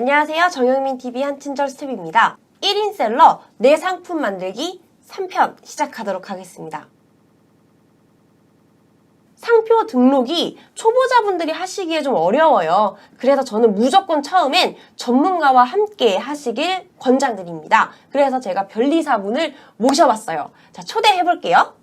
안녕하세요. 정영민TV 한친절 스텝입니다. 1인 셀러 내 상품 만들기 3편 시작하도록 하겠습니다. 상표 등록이 초보자분들이 하시기에 좀 어려워요. 그래서 저는 무조건 처음엔 전문가와 함께 하시길 권장드립니다. 그래서 제가 변리사분을 모셔봤어요. 자, 초대해볼게요.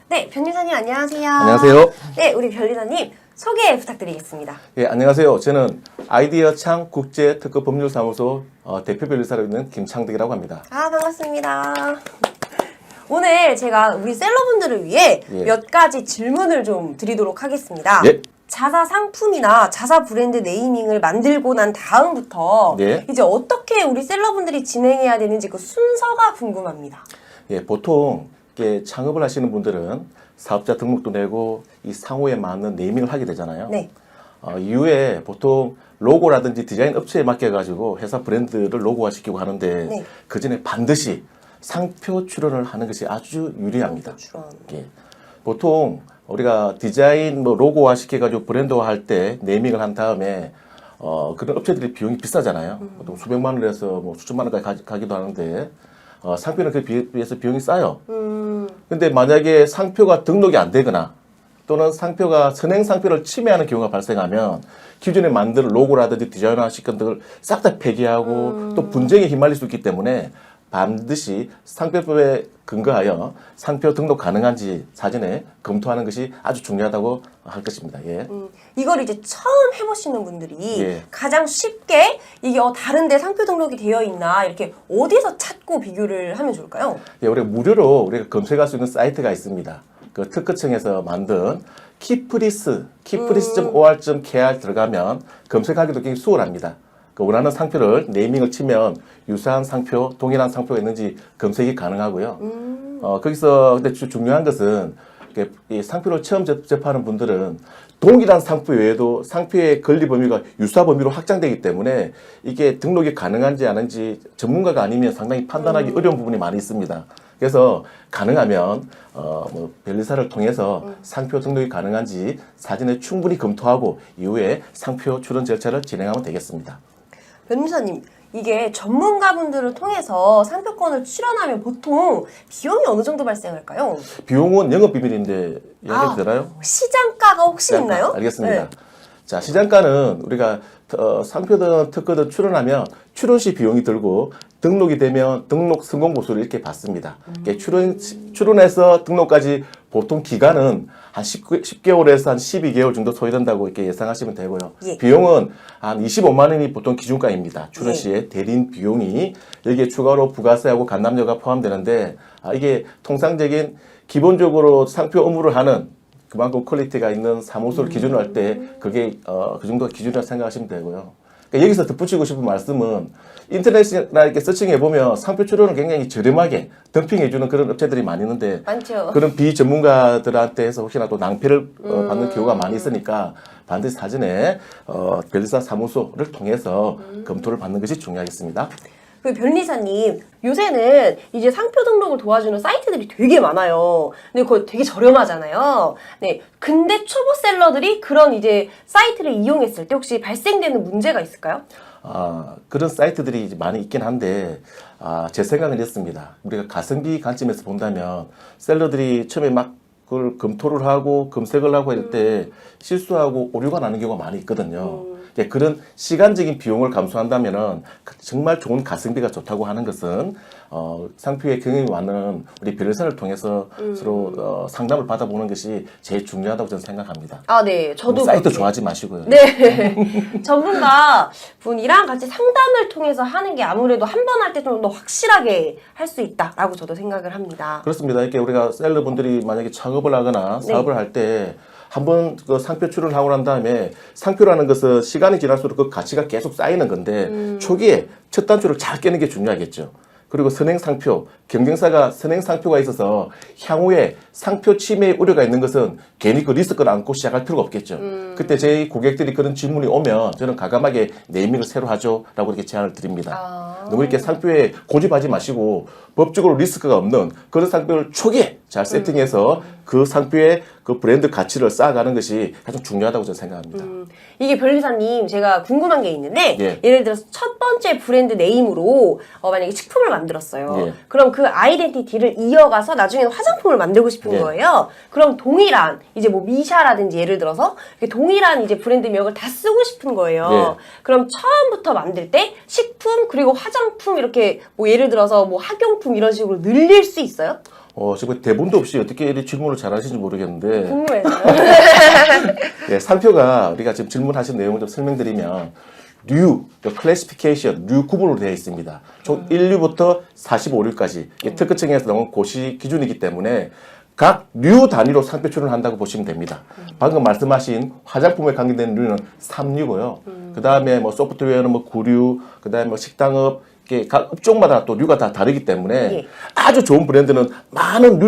네, 변리사님 안녕하세요. 안녕하세요. 네, 우리 변리사님 소개 부탁드리겠습니다. 예, 안녕하세요. 저는 아이디어창 국제특허법률사무소 대표 변리사로 있는 김창득이라고 합니다. 아, 반갑습니다. 오늘 제가 우리 셀러분들을 위해 예. 몇 가지 질문을 좀 드리도록 하겠습니다. 예. 자사 상품이나 자사 브랜드 네이밍을 만들고 난 다음부터 예. 이제 어떻게 우리 셀러분들이 진행해야 되는지 그 순서가 궁금합니다. 예, 보통 이렇게 창업을 하시는 분들은 사업자 등록도 내고 이 상호에 맞는 네이밍을 하게 되잖아요. 네. 이후에 보통 로고라든지 디자인 업체에 맡겨가지고 회사 브랜드를 로고화시키고 하는데 네. 그 전에 반드시 상표 출원을 하는 것이 아주 유리합니다. 출원. 예. 보통 우리가 디자인 로고화 시켜가지고 브랜드화 할 때 네이밍을 한 다음에 그런 업체들이 비용이 비싸잖아요. 보통 수백만 원에서 뭐 수천만 원까지 가기도 하는데 상표는 그 비해서 비용이 싸요. 근데 만약에 상표가 등록이 안 되거나 또는 상표가 선행 상표를 침해하는 경우가 발생하면 기존에 만든 로고라든지 디자인화 시킨 등을 싹 다 폐기하고 또 분쟁에 휘말릴 수 있기 때문에 반드시 상표법에 근거하여 상표 등록 가능한지 사전에 검토하는 것이 아주 중요하다고 할 것입니다. 예. 이걸 이제 처음 해보시는 분들이 예. 가장 쉽게 이게 다른데 상표 등록이 되어 있나 이렇게 어디서 찾고 비교를 하면 좋을까요? 예, 우리가 무료로 우리가 검색할 수 있는 사이트가 있습니다. 그 특허청에서 만든 키프리스.or.kr 들어가면 검색하기도 굉장히 수월합니다. 그 원하는 상표를 네이밍을 치면 유사한 상표, 동일한 상표가 있는지 검색이 가능하고요. 거기서 근데 중요한 것은 이 상표를 처음 접하는 분들은 동일한 상표 외에도 상표의 권리 범위가 유사 범위로 확장되기 때문에 이게 등록이 가능한지 아닌지 전문가가 아니면 상당히 판단하기 어려운 부분이 많이 있습니다. 그래서 가능하면 변리사를 통해서 상표 등록이 가능한지 사전에 충분히 검토하고 이후에 상표 출원 절차를 진행하면 되겠습니다. 변리사님, 이게 전문가분들을 통해서 상표권을 출원하면 보통 비용이 어느 정도 발생할까요? 비용은 영업비밀인데 이야기 되나요? 시장가가 혹시 시장가. 있나요? 알겠습니다. 네. 자, 시장가는 우리가 상표든 특허든 출원하면 출원 시 비용이 들고 등록이 되면 등록 성공 보수를 이렇게 받습니다. 출원해서 등록까지 보통 기간은 한 10개월에서 한 12개월 정도 소요된다고 이렇게 예상하시면 되고요. 예. 비용은 한 25만 원이 보통 기준가입니다. 출원 시에 대리인 비용이 여기에 추가로 부가세하고 간담료가 포함되는데 이게 통상적인 기본적으로 상표 업무를 하는 그만큼 퀄리티가 있는 사무소를 기준으로 할 때 그게 그 정도가 기준이라고 생각하시면 되고요. 그러니까 여기서 덧붙이고 싶은 말씀은 인터넷이나 이렇게 서칭해 보면 상표 출원을 굉장히 저렴하게 덤핑해 주는 그런 업체들이 많이 있는데 많죠. 그런 비전문가들한테 해서 혹시나 또 낭패를 받는 경우가 많이 있으니까 반드시 사전에 변리사 사무소를 통해서 검토를 받는 것이 중요하겠습니다. 그 변리사님, 요새는 이제 상표 등록을 도와주는 사이트들이 되게 많아요. 근데 그거 되게 저렴하잖아요. 네. 근데 초보 셀러들이 그런 이제 사이트를 이용했을 때 혹시 발생되는 문제가 있을까요? 그런 사이트들이 이제 많이 있긴 한데, 제 생각은 이렇습니다. 우리가 가성비 관점에서 본다면, 셀러들이 처음에 막 그걸 검토를 하고 검색을 하고 할 때 실수하고 오류가 나는 경우가 많이 있거든요. 그런 시간적인 비용을 감수한다면은 정말 좋은 가성비가 좋다고 하는 것은 상표의 경영이 많은 우리 변리사를 통해서 서로 상담을 받아보는 것이 제일 중요하다고 저는 생각합니다. 아, 네. 저도 사이트 그렇게. 좋아하지 마시고요. 네. 전문가 분이랑 같이 상담을 통해서 하는 게 아무래도 한 번 할 때 좀 더 확실하게 할 수 있다라고 저도 생각을 합니다. 그렇습니다. 이렇게 우리가 셀러분들이 만약에 창업을 하거나 사업을 할 때 한번 그 상표 출원을 하고 난 다음에 상표라는 것은 시간이 지날수록 그 가치가 계속 쌓이는 건데 초기에 첫 단추를 잘 깨는 게 중요하겠죠. 그리고 선행상표, 경쟁사가 선행상표가 있어서 향후에 상표 침해 우려가 있는 것은 괜히 그 리스크를 안고 시작할 필요가 없겠죠. 그때 저희 고객들이 그런 질문이 오면 저는 과감하게 네이밍을 새로 하죠 라고 이렇게 제안을 드립니다. 너무 이렇게 상표에 고집하지 마시고 법적으로 리스크가 없는 그런 상표를 초기에 잘 세팅해서 그 상표의 그 브랜드 가치를 쌓아가는 것이 가장 중요하다고 저는 생각합니다. 이게 변리사님 제가 궁금한 게 있는데 예. 예를 들어서 첫 번째 브랜드 네임으로 만약에 식품을 만들었어요. 예. 그럼 그 아이덴티티를 이어가서 나중에는 화장품을 만들고 싶은 예. 거예요. 그럼 동일한 이제 뭐 미샤라든지 예를 들어서 동일한 이제 브랜드명을 다 쓰고 싶은 거예요. 예. 그럼 처음부터 만들 때 식품 그리고 화장품 이렇게 뭐 예를 들어서 뭐 학용품 이런 식으로 늘릴 수 있어요? 지금 대본도 없이 어떻게 이렇게 질문을 잘 하시는지 모르겠는데, 궁금해서요. 예, 상표가 우리가 지금 질문하신 내용을 좀 설명드리면, 류, 클래시피케이션, 류 구분으로 되어 있습니다. 총 1류부터 45류까지 특허청에서 나온 고시 기준이기 때문에 각 류 단위로 상표 출원을 한다고 보시면 됩니다. 방금 말씀하신 화장품에 관계된 류는 3류고요. 그 다음에 뭐 소프트웨어는 뭐 9류, 그 다음에 뭐 식당업, 이게 각 업종마다 또 류가 다 다르기 때문에 예. 아주 좋은 브랜드는 많은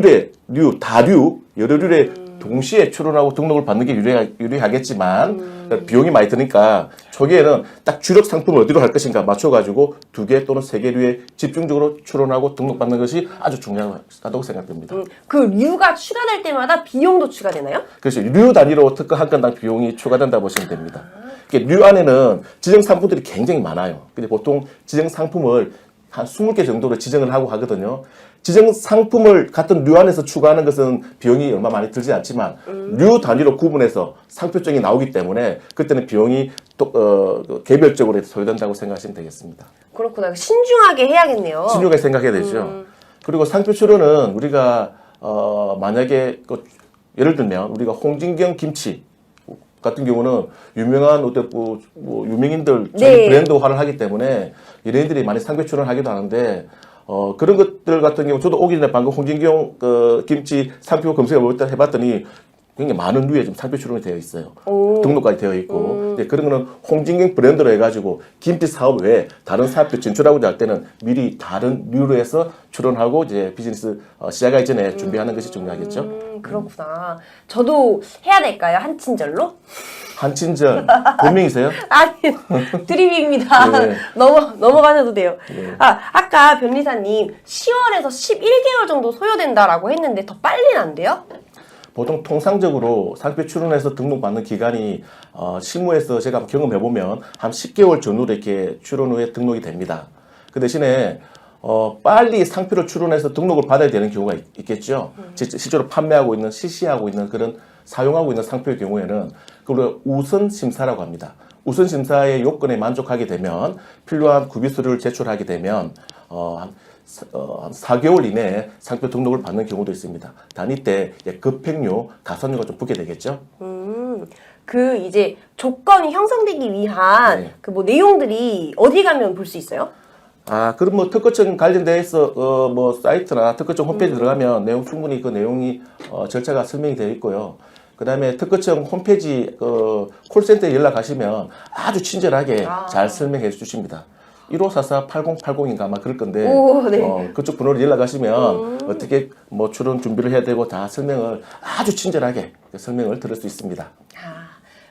다류, 여러 류에 동시에 출원하고 등록을 받는 게 유리하겠지만 비용이 많이 드니까 초기에는 딱 주력 상품을 어디로 할 것인가 맞춰가지고 2개 또는 3개 류에 집중적으로 출원하고 등록받는 것이 아주 중요하다고 생각됩니다. 그 류가 추가될 때마다 비용도 추가되나요? 그래서 류 단위로 특허 한 건당 비용이 추가된다고 보시면 됩니다. 류 안에는 지정 상품들이 굉장히 많아요. 근데 보통 지정 상품을 한 20개 정도로 지정을 하고 하거든요. 지정 상품을 같은 류 안에서 추가하는 것은 비용이 얼마 많이 들지 않지만 류 단위로 구분해서 상표증이 나오기 때문에 그때는 비용이 또 개별적으로 소요된다고 생각하시면 되겠습니다. 그렇구나. 신중하게 해야겠네요. 신중하게 생각해야 되죠. 그리고 상표 출원은 우리가 만약에 예를 들면 우리가 홍진경 김치 같은 경우는 유명한 어떤 뭐 유명인들 자기 네. 브랜드화를 하기 때문에 연예인들이 많이 상표 출원하기도 하는데 그런 것들 같은 경우 저도 오기 전에 방금 홍진경 김치 상표 검색을 해봤더니 굉장히 많은 류에 좀 상표 출원이 되어 있어요. 등록까지 되어 있고 그런 거는 홍진경 브랜드로 해가지고 김치 사업 외에 다른 사업도 진출하고자 할 때는 미리 다른 류로 해서 출원하고 이제 비즈니스 시작하기 전에 준비하는 것이 중요하겠죠. 그렇구나. 저도 해야 될까요? 한친절로? 한친절 본명이세요? 아니, 드립입니다. 네. 넘어가셔도 돼요. 네. 아까 변리사님 10월에서 11개월 정도 소요된다라고 했는데 더 빨리는 안 돼요? 보통 통상적으로 상표 출원해서 등록받는 기간이 실무에서 제가 경험해보면 한 10개월 전후로 이렇게 출원 후에 등록이 됩니다. 그 대신에 빨리 상표를 출원해서 등록을 받아야 되는 경우가 있겠죠. 실제로 판매하고 있는, 실시하고 있는 그런 사용하고 있는 상표의 경우에는 그걸 우선 심사라고 합니다. 우선 심사의 요건에 만족하게 되면 필요한 구비 서류를 제출하게 되면 한 4개월 이내에 상표 등록을 받는 경우도 있습니다. 단 이때 급행료, 가산료가 좀 붙게 되겠죠. 그 이제 조건이 형성되기 위한 네. 그 뭐 내용들이 어디 가면 볼 수 있어요? 그럼 뭐 특허청 관련돼서 뭐 사이트나 특허청 홈페이지 들어가면 내용 충분히 그 내용이 절차가 설명이 되어 있고요. 그다음에 특허청 홈페이지 콜센터에 연락하시면 아주 친절하게 잘 설명해 주십니다. 1544-8080인가 아마 그럴 건데 오, 네. 그쪽 번호로 연락하시면 어떻게 뭐 출원 준비를 해야 되고 다 설명을 아주 친절하게 설명을 들을 수 있습니다.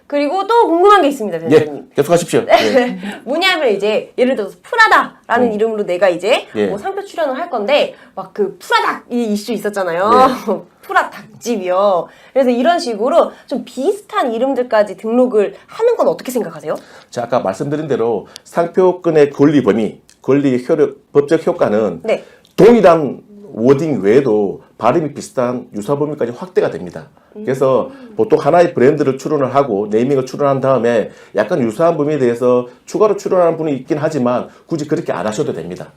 그리고 또 궁금한 게 있습니다, 변호사님. 예, 계속하십시오. 예. 뭐냐면 이제 예를 들어서 프라다라는 이름으로 내가 이제 예. 뭐 상표 출연을 할 건데 막 그 프라닭 이 이슈 있었잖아요. 프라닭집이요. 그래서 이런 식으로 좀 비슷한 이름들까지 등록을 하는 건 어떻게 생각하세요? 자, 아까 말씀드린 대로 상표권의 권리 범위, 권리 효력, 법적 효과는 네. 동일한 워딩 외에도 발음이 비슷한 유사 범위까지 확대가 됩니다. 그래서 보통 하나의 브랜드를 출원을 하고 네이밍을 출원한 다음에 약간 유사한 범위에 대해서 추가로 출원하는 분이 있긴 하지만 굳이 그렇게 안 하셔도 됩니다.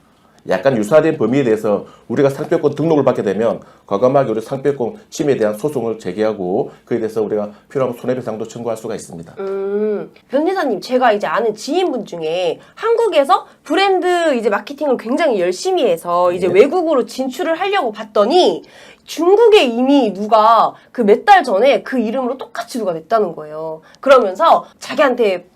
약간 유사된 범위에 대해서 우리가 상표권 등록을 받게 되면 과감하게 우리 상표권 침해에 대한 소송을 제기하고 그에 대해서 우리가 필요하면 손해배상도 청구할 수가 있습니다. 변리사님, 제가 이제 아는 지인분 중에 한국에서 브랜드 이제 마케팅을 굉장히 열심히 해서 이제 네. 외국으로 진출을 하려고 봤더니 중국에 이미 누가 그 몇 달 전에 그 이름으로 똑같이 누가 냈다는 거예요. 그러면서 자기한테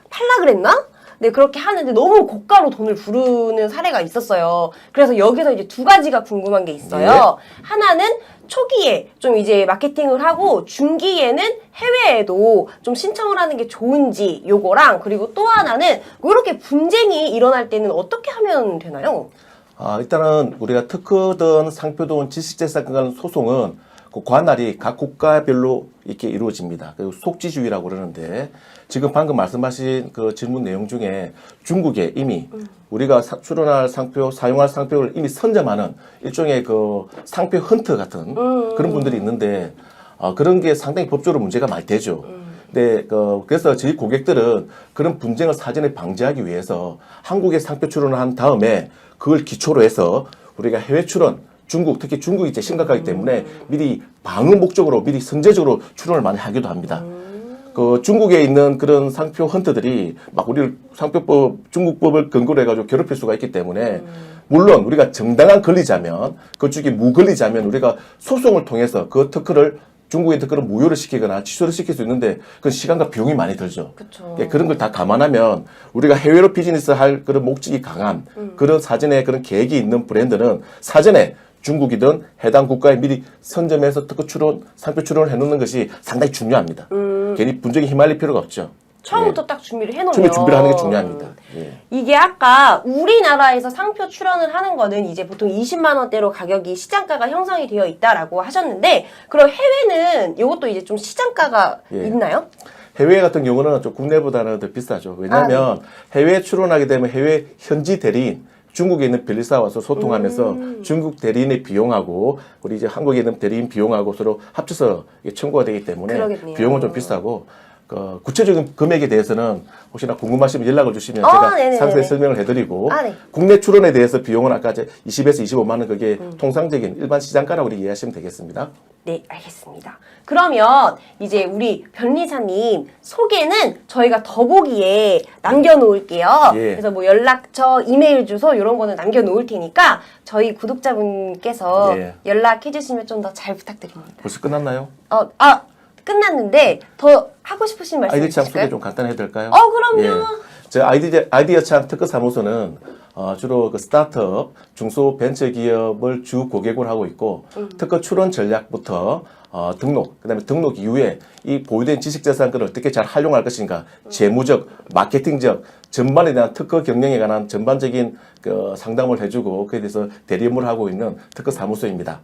팔라 그랬나? 네, 그렇게 하는데 너무 고가로 돈을 부르는 사례가 있었어요. 그래서 여기서 이제 두 가지가 궁금한 게 있어요. 하나는 초기에 좀 이제 마케팅을 하고 중기에는 해외에도 좀 신청을 하는 게 좋은지 요거랑 그리고 또 하나는 이렇게 분쟁이 일어날 때는 어떻게 하면 되나요? 일단은 우리가 특허든 상표든 지식재산 간 소송은 그 관할이 각 국가별로 이렇게 이루어집니다. 그리고 속지주의라고 그러는데 지금 방금 말씀하신 그 질문 내용 중에 중국에 이미 우리가 출원할 상표, 사용할 상표를 이미 선점하는 일종의 그 상표 헌트 같은 그런 분들이 있는데 그런 게 상당히 법적으로 문제가 많이 되죠. 네, 그래서 저희 고객들은 그런 분쟁을 사전에 방지하기 위해서 한국에 상표 출원을 한 다음에 그걸 기초로 해서 우리가 해외 출원, 중국, 특히 중국이 이제 심각하기 때문에 미리 방어 목적으로 미리 선제적으로 출원을 많이 하기도 합니다. 그 중국에 있는 그런 상표 헌터들이 막 우리 상표법, 중국법을 근거로 해가지고 괴롭힐 수가 있기 때문에 물론 우리가 정당한 권리자면 그쪽이 무권리자면 우리가 소송을 통해서 그 특허를 중국의 특허를 무효를 시키거나 취소를 시킬 수 있는데 그 시간과 비용이 많이 들죠. 그쵸. 예, 그런 걸 다 감안하면 우리가 해외로 비즈니스 할 그런 목적이 강한 그런 사전에 그런 계획이 있는 브랜드는 사전에 중국이든 해당 국가에 미리 선점해서 특허 출원, 상표 출원을 해놓는 것이 상당히 중요합니다. 괜히 분쟁에 휘말릴 필요가 없죠. 처음부터 딱 준비를 해놓으면 처음에 준비를 하는 게 중요합니다. 예. 이게 아까 우리나라에서 상표 출원을 하는 거는 이제 보통 20만 원대로 가격이 시장가가 형성이 되어 있다라고 하셨는데 그럼 해외는 이것도 이제 좀 시장가가 예. 있나요? 해외 같은 경우는 좀 국내보다는 더 비싸죠. 왜냐하면 해외에 출원하게 되면 해외 현지 대리인 중국에 있는 변리사 와서 소통하면서 중국 대리인의 비용하고 우리 이제 한국에 있는 대리인 비용하고 서로 합쳐서 청구가 되기 때문에 그러겠네요. 비용은 좀 비싸고 구체적인 금액에 대해서는 혹시나 궁금하시면 연락을 주시면 제가 네네네네. 상세히 설명을 해드리고 네. 국내 출원에 대해서 비용은 아까 20에서 25만 원 그게 통상적인 일반 시장가라고 우리 이해하시면 되겠습니다. 네, 알겠습니다. 그러면 이제 우리 변리사님 소개는 저희가 더보기에 남겨놓을게요. 예. 그래서 뭐 연락처, 이메일 주소 이런 거는 남겨놓을 테니까 저희 구독자분께서 예. 연락해 주시면 좀 더 잘 부탁드립니다. 벌써 끝났나요? 끝났는데 더 하고 싶으신 말씀 아이디어 창 소개 있으실까요? 좀 간단히 해드릴까요? 그럼요. 저 아이디어 창 특허 사무소는 주로 그 스타트업, 중소 벤처 기업을 주 고객으로 하고 있고 특허 출원 전략부터 등록, 그다음에 등록 이후에 이 보유된 지식재산권을 어떻게 잘 활용할 것인가, 재무적, 마케팅적 전반에 대한 특허 경영에 관한 전반적인 그 상담을 해주고 그에 대해서 대리 업무를 하고 있는 특허 사무소입니다.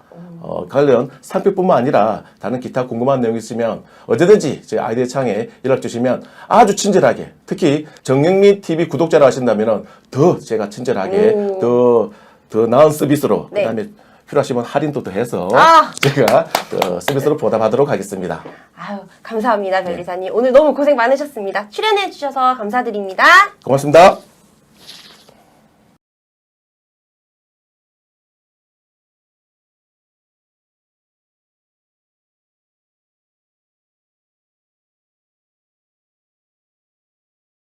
관련 상표뿐만 아니라 다른 기타 궁금한 내용이 있으면 언제든지 저희 아이디어 창에 연락 주시면 아주 친절하게, 특히 정영민 TV 구독자라 하신다면은 더 제가 친절하게 더 나은 서비스로 네. 그다음에 필요하시면 할인도 더 해서 제가 서비스로 보답하도록 하겠습니다. 아유, 감사합니다, 변리사님. 오늘 너무 고생 많으셨습니다. 출연해 주셔서 감사드립니다. 고맙습니다.